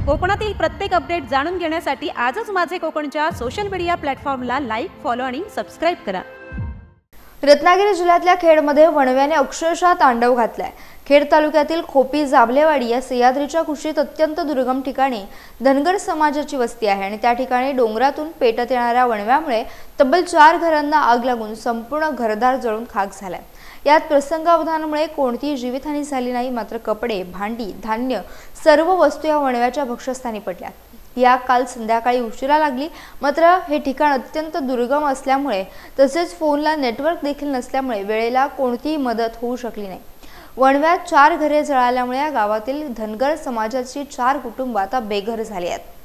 कोकणातील प्रत्येक अपडेट जाणून घेण्यासाठी आजच माझे कोकणच्या सोशल मीडिया प्लॅटफॉर्मला लाईक, फॉलो आणि सबस्क्राइब करा। रत्नागिरी जिल्ह्यातल्या खेडमध्ये वणव्याने अक्षरशः तांडव घातलाय। खेड तालुक्यातील खोपी जाबलेवाडी या सह्याद्रीच्या कुशीत अत्यंत दुर्गम ठिकाणी धनगर समाजाची वस्ती आहे आणि त्या ठिकाणी डोंगरातून पेटत येणाऱ्या वणव्यामुळे तब्बल 4 घरांना आग लागून संपूर्ण घरदार जळून खाक झालाय। यात प्रसंगावधानामुळे कोणतीही जीवितहानी झाली नाही, मात्र कपडे, भांडी, धान्य सर्व वस्तू या वणव्याच्या भक्षस्थानी पडल्या। या काल संध्याकाळी उशिरा लागली, मात्र हे ठिकाण अत्यंत दुर्गम असल्यामुळे तसेच फोनला नेटवर्क देखील नसल्यामुळे वेळेला कोणतीही मदत होऊ शकली नाही। वणव्यात 4 घरे जळाल्यामुळे या गावातील धनगर समाजाची 4 कुटुंब आता बेघर झाली आहेत।